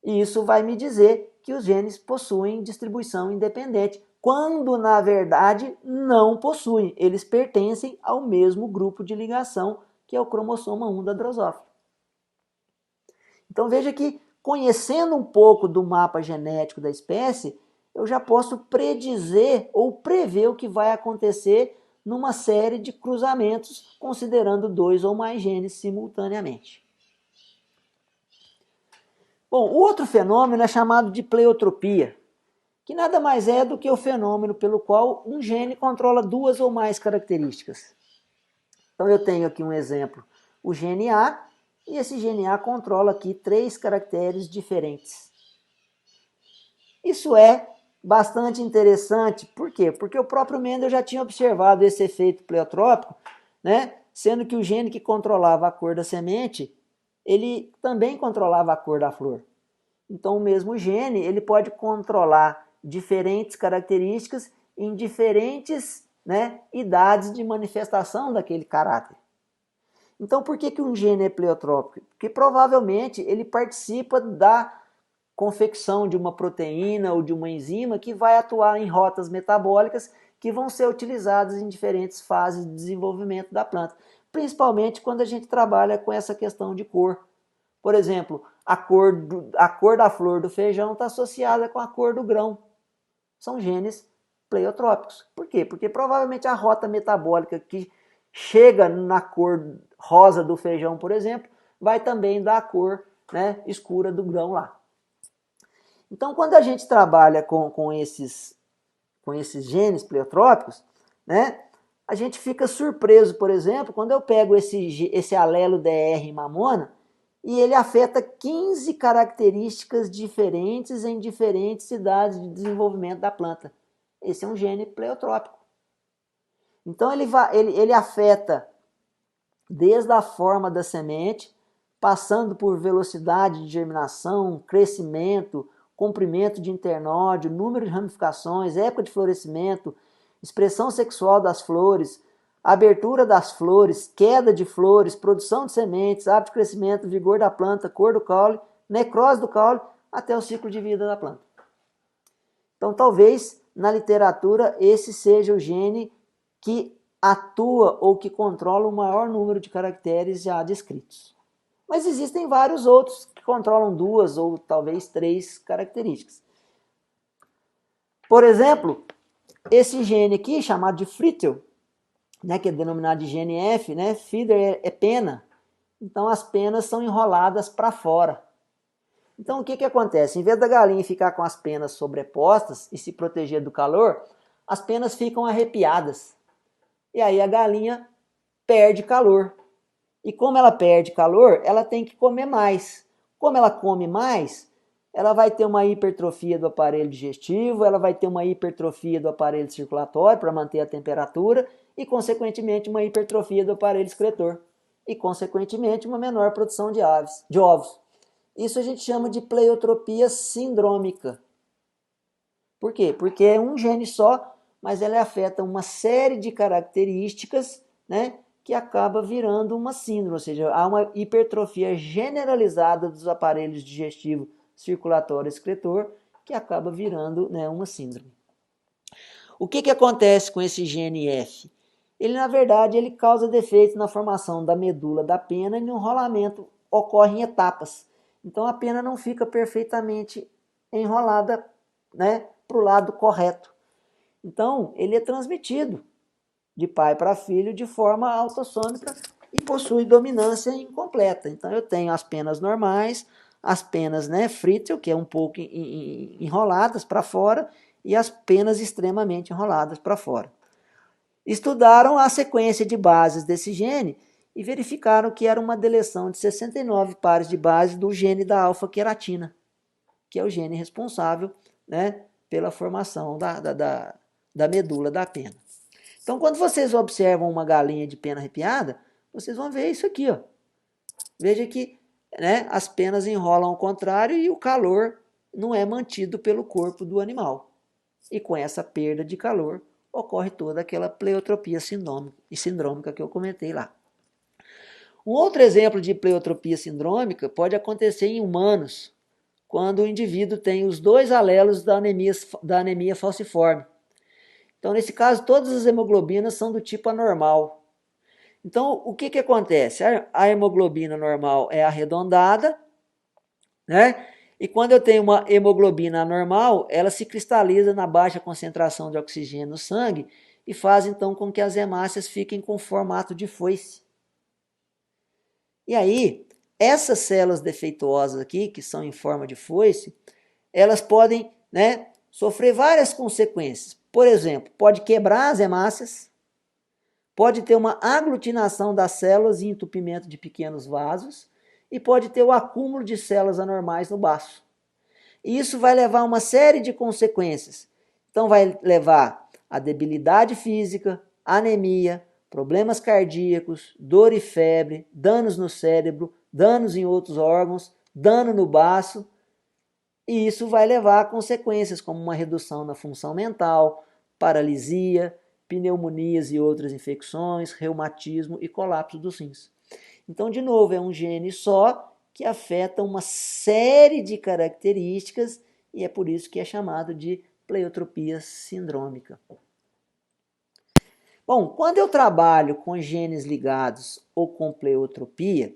E isso vai me dizer que os genes possuem distribuição independente, quando na verdade não possuem. Eles pertencem ao mesmo grupo de ligação, que é o cromossoma 1 da drosófila. Então veja que, conhecendo um pouco do mapa genético da espécie, eu já posso predizer ou prever o que vai acontecer numa série de cruzamentos, considerando 2 ou mais genes simultaneamente. Bom, o outro fenômeno é chamado de pleiotropia, que nada mais é do que o fenômeno pelo qual um gene controla 2 ou mais características. Então eu tenho aqui um exemplo, o gene A, e esse gene A controla aqui 3 caracteres diferentes. Isso é bastante interessante, por quê? Porque o próprio Mendel já tinha observado esse efeito pleiotrópico, sendo que o gene que controlava a cor da semente, ele também controlava a cor da flor. Então o mesmo gene ele pode controlar diferentes características em diferentes idades de manifestação daquele caráter. Então por que um gene é pleiotrópico? Porque provavelmente ele participa da confecção de uma proteína ou de uma enzima que vai atuar em rotas metabólicas que vão ser utilizadas em diferentes fases de desenvolvimento da planta, principalmente quando a gente trabalha com essa questão de cor. Por exemplo, a cor da flor do feijão está associada com a cor do grão. São genes pleiotrópicos. Por quê? Porque provavelmente a rota metabólica que chega na cor rosa do feijão, por exemplo, vai também dar a cor escura do grão lá. Então, quando a gente trabalha com esses genes pleiotrópicos, a gente fica surpreso, por exemplo, quando eu pego esse alelo DR mamona e ele afeta 15 características diferentes em diferentes idades de desenvolvimento da planta. Esse é um gene pleiotrópico. Então, ele afeta desde a forma da semente, passando por velocidade de germinação, crescimento, comprimento de internódio, número de ramificações, época de florescimento, expressão sexual das flores, abertura das flores, queda de flores, produção de sementes, hábito de crescimento, vigor da planta, cor do caule, necrose do caule, até o ciclo de vida da planta. Então, talvez, na literatura, esse seja o gene que atua ou que controla o maior número de caracteres já descritos. Mas existem vários outros que controlam 2 ou talvez 3 características. Por exemplo, esse gene aqui, chamado de Frittel, que é denominado de gene F, feeder é pena. Então as penas são enroladas para fora. Então o que acontece? Em vez da galinha ficar com as penas sobrepostas e se proteger do calor, as penas ficam arrepiadas. E aí a galinha perde calor. E como ela perde calor, ela tem que comer mais. Como ela come mais, ela vai ter uma hipertrofia do aparelho digestivo, ela vai ter uma hipertrofia do aparelho circulatório para manter a temperatura e, consequentemente, uma hipertrofia do aparelho excretor. E, consequentemente, uma menor produção de ovos. Isso a gente chama de pleiotropia sindrômica. Por quê? Porque é um gene só, mas ela afeta uma série de características, que acaba virando uma síndrome, ou seja, há uma hipertrofia generalizada dos aparelhos digestivo, circulatório e excretor, que acaba virando uma síndrome. O que acontece com esse gene F? Ele, na verdade, ele causa defeitos na formação da medula da pena e no enrolamento ocorre em etapas. Então a pena não fica perfeitamente enrolada, né, para o lado correto. Então ele é transmitido de pai para filho de forma autossômica e possui dominância incompleta. Então eu tenho as penas normais, as penas, né, frítil, que é um pouco enroladas para fora, e as penas extremamente enroladas para fora. Estudaram a sequência de bases desse gene e verificaram que era uma deleção de 69 pares de bases do gene da alfa-queratina, que é o gene responsável, né, pela formação da medula da pena. Então, quando vocês observam uma galinha de pena arrepiada, vocês vão ver isso aqui, ó. Veja que, né, as penas enrolam ao contrário e o calor não é mantido pelo corpo do animal. E com essa perda de calor, ocorre toda aquela pleiotropia sindrômica que eu comentei lá. Um outro exemplo de pleiotropia sindrômica pode acontecer em humanos, quando o indivíduo tem os dois alelos da anemia falciforme. Então, nesse caso, todas as hemoglobinas são do tipo anormal. Então, o que acontece? A hemoglobina normal é arredondada, né? E quando eu tenho uma hemoglobina anormal, ela se cristaliza na baixa concentração de oxigênio no sangue e faz então com que as hemácias fiquem com formato de foice. E aí, essas células defeituosas aqui, que são em forma de foice, elas podem, né, sofrer várias consequências. Por exemplo, pode quebrar as hemácias, pode ter uma aglutinação das células e entupimento de pequenos vasos, e pode ter o acúmulo de células anormais no baço. E isso vai levar a uma série de consequências. Então vai levar a debilidade física, anemia, problemas cardíacos, dor e febre, danos no cérebro, danos em outros órgãos, dano no baço. E isso vai levar a consequências como uma redução na função mental, paralisia, pneumonias e outras infecções, reumatismo e colapso dos rins. Então, de novo, é um gene só que afeta uma série de características e é por isso que é chamado de pleiotropia sindrômica. Bom, quando eu trabalho com genes ligados ou com pleiotropia,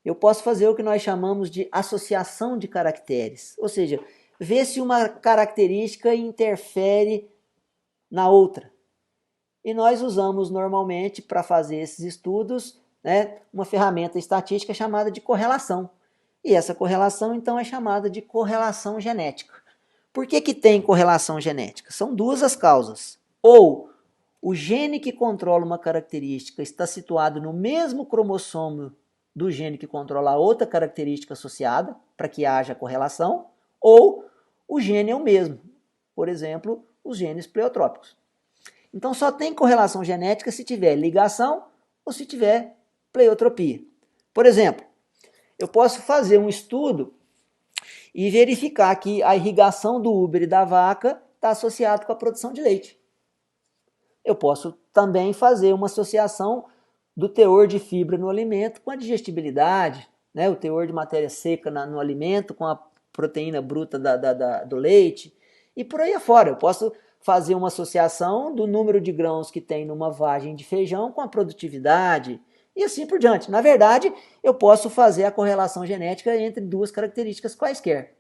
eu posso fazer o que nós chamamos de associação de caracteres, ou seja, ver se uma característica interfere na outra. E nós usamos normalmente para fazer esses estudos, né, uma ferramenta estatística chamada de correlação. E essa correlação, então, é chamada de correlação genética. Por que tem correlação genética? São duas as causas. Ou o gene que controla uma característica está situado no mesmo cromossomo do gene que controla a outra característica associada, para que haja correlação, ou o gene é o mesmo. Por exemplo, os genes pleiotrópicos. Então só tem correlação genética se tiver ligação ou se tiver pleiotropia. Por exemplo, eu posso fazer um estudo e verificar que a irrigação do úbere da vaca está associado com a produção de leite. Eu posso também fazer uma associação do teor de fibra no alimento com a digestibilidade, né? O teor de matéria seca no alimento com a proteína bruta do leite e por aí afora. Eu posso fazer uma associação do número de grãos que tem numa vagem de feijão com a produtividade e assim por diante. Na verdade, eu posso fazer a correlação genética entre duas características quaisquer,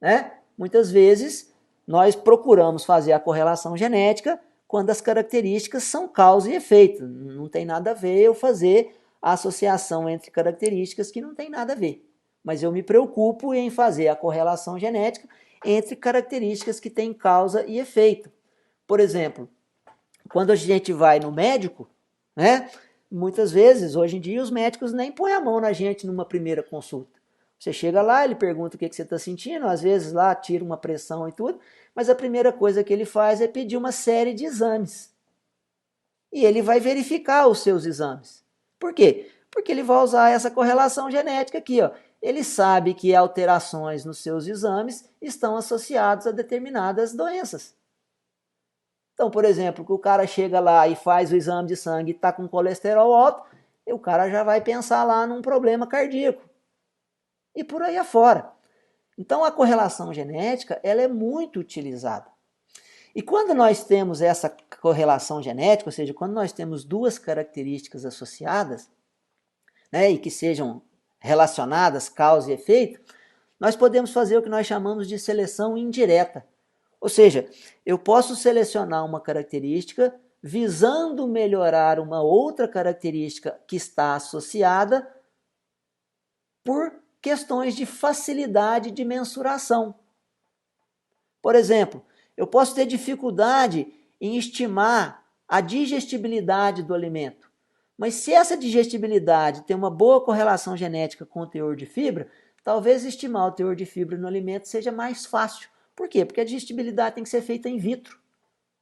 né? Muitas vezes nós procuramos fazer a correlação genética quando as características são causa e efeito. Não tem nada a ver eu fazer a associação entre características que não tem nada a ver. Mas eu me preocupo em fazer a correlação genética entre características que têm causa e efeito. Por exemplo, quando a gente vai no médico, né, muitas vezes, hoje em dia, os médicos nem põem a mão na gente numa primeira consulta. Você chega lá, ele pergunta o que você está sentindo, às vezes lá tira uma pressão e tudo, mas a primeira coisa que ele faz é pedir uma série de exames. E ele vai verificar os seus exames. Por quê? Porque ele vai usar essa correlação genética aqui, ó. Ele sabe que alterações nos seus exames estão associadas a determinadas doenças. Então, por exemplo, que o cara chega lá e faz o exame de sangue e está com colesterol alto, o cara já vai pensar lá num problema cardíaco. E por aí afora. Então, a correlação genética ela é muito utilizada. E quando nós temos essa correlação genética, ou seja, quando nós temos duas características associadas, né, e que sejam relacionadas, causa e efeito, nós podemos fazer o que nós chamamos de seleção indireta. Ou seja, eu posso selecionar uma característica visando melhorar uma outra característica que está associada por questões de facilidade de mensuração. Por exemplo, eu posso ter dificuldade em estimar a digestibilidade do alimento. Mas se essa digestibilidade tem uma boa correlação genética com o teor de fibra, talvez estimar o teor de fibra no alimento seja mais fácil. Por quê? Porque a digestibilidade tem que ser feita in vitro.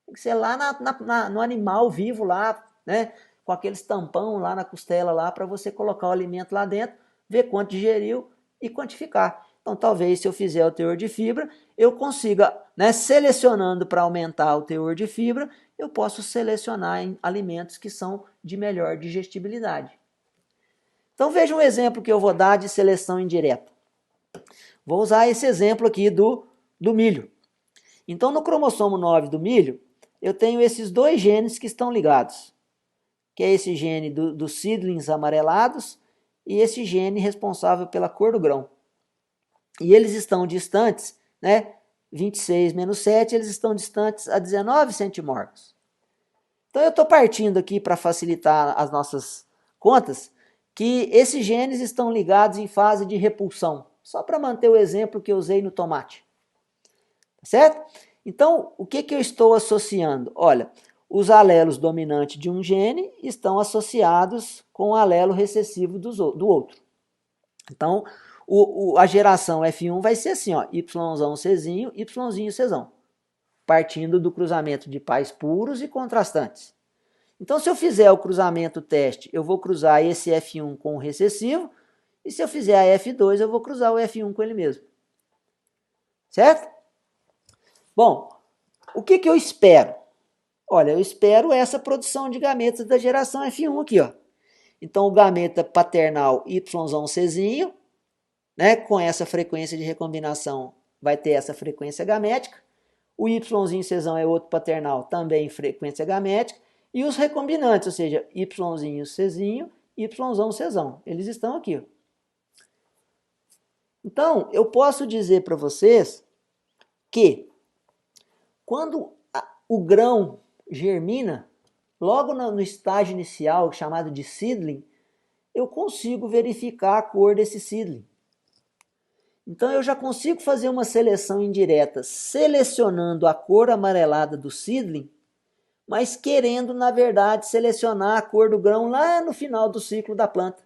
Tem que ser lá no animal vivo, lá, né? Com aqueles tampão lá na costela lá, para você colocar o alimento lá dentro, ver quanto digeriu e quantificar. Então, talvez, se eu fizer o teor de fibra, eu consiga, né, selecionando para aumentar o teor de fibra, eu posso selecionar em alimentos que são de melhor digestibilidade. Então, veja um exemplo que eu vou dar de seleção indireta. Vou usar esse exemplo aqui do milho. Então, no cromossomo 9 do milho, eu tenho esses dois genes que estão ligados, que é esse gene dos seedlings amarelados e esse gene responsável pela cor do grão. E eles estão distantes, né? 26 menos 7, eles estão distantes a 19 centimorgos. Então eu estou partindo aqui para facilitar as nossas contas, que esses genes estão ligados em fase de repulsão, só para manter o exemplo que eu usei no tomate. Certo? Então, o que eu estou associando? Olha, os alelos dominantes de um gene estão associados com o alelo recessivo do outro. Então, a geração F1 vai ser assim, ó, YZzinho, Yzinho, Czão, partindo do cruzamento de pais puros e contrastantes. Então, se eu fizer o cruzamento teste, eu vou cruzar esse F1 com o recessivo, e se eu fizer a F2, eu vou cruzar o F1 com ele mesmo. Certo? Bom, o que eu espero? Olha, eu espero essa produção de gametas da geração F1 aqui, ó. Então, o gameta paternal YZzinho, né, com essa frequência de recombinação, vai ter essa frequência gamética. O Yzinho Czão é outro paternal, também frequência gamética. E os recombinantes, ou seja, Yzinho Czinho, Yzão Czão. Eles estão aqui. Ó. Então, eu posso dizer para vocês que quando o grão germina, logo no estágio inicial, chamado de seedling, eu consigo verificar a cor desse seedling. Então eu já consigo fazer uma seleção indireta, selecionando a cor amarelada do seedling, mas querendo, na verdade, selecionar a cor do grão lá no final do ciclo da planta.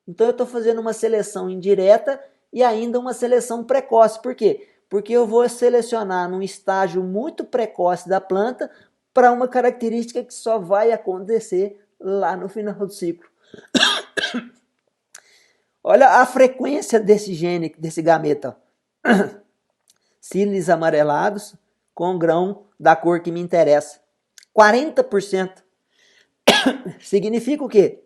Então eu estou fazendo uma seleção indireta e ainda uma seleção precoce. Por quê? Porque eu vou selecionar num estágio muito precoce da planta para uma característica que só vai acontecer lá no final do ciclo. Olha a frequência desse gene, desse gameta. Cílios amarelados com grão da cor que me interessa. 40%. Significa o quê?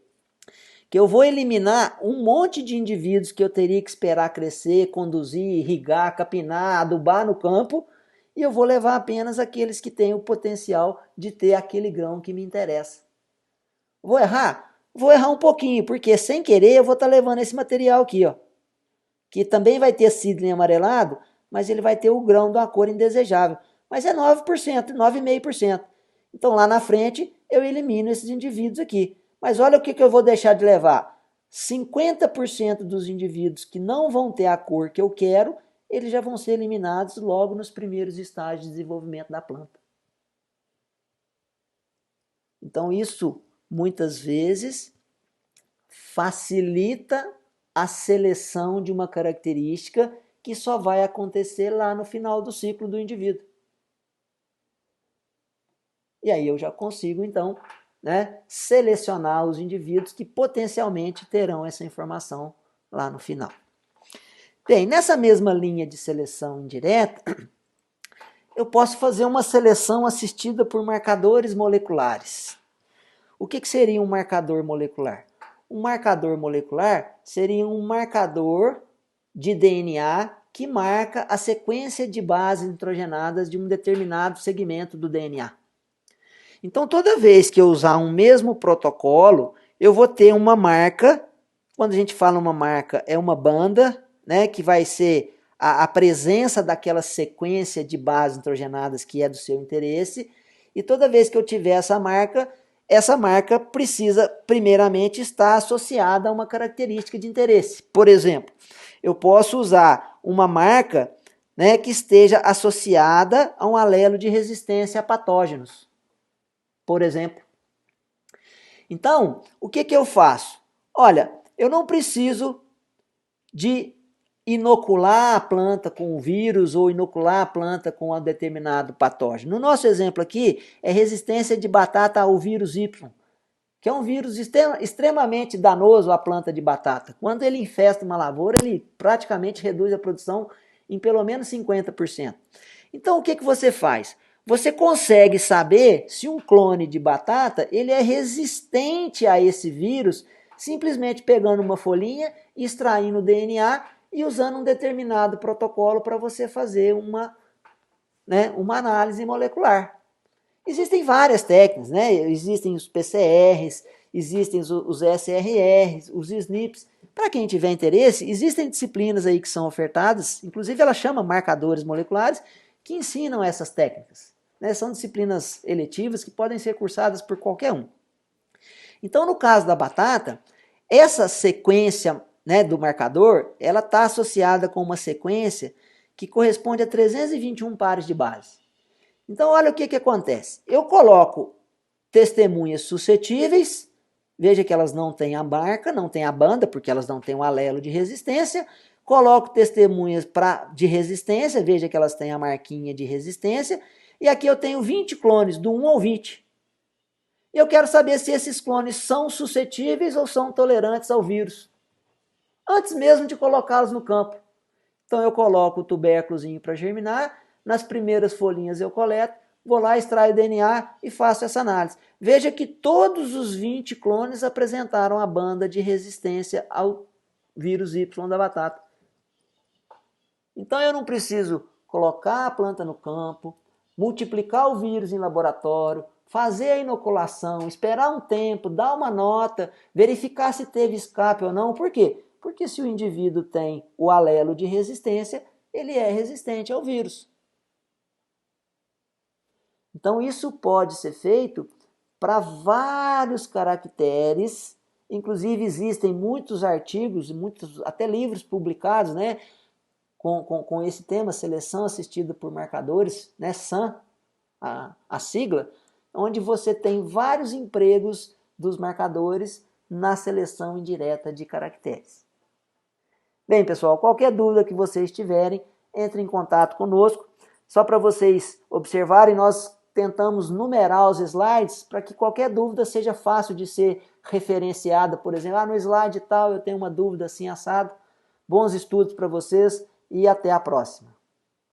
Que eu vou eliminar um monte de indivíduos que eu teria que esperar crescer, conduzir, irrigar, capinar, adubar no campo, e eu vou levar apenas aqueles que têm o potencial de ter aquele grão que me interessa. Vou errar? Vou errar um pouquinho, porque sem querer eu vou estar levando esse material aqui, ó, que também vai ter seedling amarelado, mas ele vai ter o grão de uma cor indesejável. Mas é 9%, 9,5%. Então lá na frente eu elimino esses indivíduos aqui. Mas olha o que eu vou deixar de levar. 50% dos indivíduos que não vão ter a cor que eu quero, eles já vão ser eliminados logo nos primeiros estágios de desenvolvimento da planta. Então isso, muitas vezes, facilita a seleção de uma característica que só vai acontecer lá no final do ciclo do indivíduo. E aí eu já consigo, então, né, selecionar os indivíduos que potencialmente terão essa informação lá no final. Bem, nessa mesma linha de seleção indireta, eu posso fazer uma seleção assistida por marcadores moleculares. O que seria um marcador molecular? Um marcador molecular seria um marcador de DNA que marca a sequência de bases nitrogenadas de um determinado segmento do DNA. Então, toda vez que eu usar um mesmo protocolo, eu vou ter uma marca. Quando a gente fala uma marca, é uma banda, né, que vai ser a presença daquela sequência de bases nitrogenadas que é do seu interesse. E toda vez que eu tiver essa marca precisa, primeiramente, estar associada a uma característica de interesse. Por exemplo, eu posso usar uma marca, né, que esteja associada a um alelo de resistência a patógenos, por exemplo. Então, o que eu faço? Olha, eu não preciso de inocular a planta com o vírus ou inocular a planta com um determinado patógeno. No nosso exemplo aqui, é resistência de batata ao vírus Y, que é um vírus extremamente danoso à planta de batata. Quando ele infesta uma lavoura, ele praticamente reduz a produção em pelo menos 50%. Então, o que você faz? Você consegue saber se um clone de batata ele é resistente a esse vírus simplesmente pegando uma folhinha, extraindo o DNA e usando um determinado protocolo para você fazer uma análise molecular. Existem várias técnicas, né? Existem os PCRs, existem os SRRs, os SNPs. Para quem tiver interesse, existem disciplinas aí que são ofertadas, inclusive ela chama marcadores moleculares, que ensinam essas técnicas. Né? São disciplinas eletivas que podem ser cursadas por qualquer um. Então, no caso da batata, essa sequência, né, do marcador, ela está associada com uma sequência que corresponde a 321 pares de base. Então, olha o que acontece. Eu coloco testemunhas suscetíveis, veja que elas não têm a marca, não têm a banda, porque elas não têm um alelo de resistência. Coloco testemunhas de resistência, veja que elas têm a marquinha de resistência. E aqui eu tenho 20 clones, do 1 ao 20. E eu quero saber se esses clones são suscetíveis ou são tolerantes ao vírus, antes mesmo de colocá-los no campo. Então eu coloco o tubérculozinho para germinar, nas primeiras folhinhas eu coleto, vou lá, extraio o DNA e faço essa análise. Veja que todos os 20 clones apresentaram a banda de resistência ao vírus Y da batata. Então eu não preciso colocar a planta no campo, multiplicar o vírus em laboratório, fazer a inoculação, esperar um tempo, dar uma nota, verificar se teve escape ou não. Por quê? Porque se o indivíduo tem o alelo de resistência, ele é resistente ao vírus. Então isso pode ser feito para vários caracteres, inclusive existem muitos artigos, muitos até livros publicados, né, com esse tema, seleção assistida por marcadores, né, SAM, a sigla, onde você tem vários empregos dos marcadores na seleção indireta de caracteres. Bem, pessoal, qualquer dúvida que vocês tiverem, entre em contato conosco. Só para vocês observarem, nós tentamos numerar os slides para que qualquer dúvida seja fácil de ser referenciada. Por exemplo, no slide tal eu tenho uma dúvida assim assado. Bons estudos para vocês e até a próxima.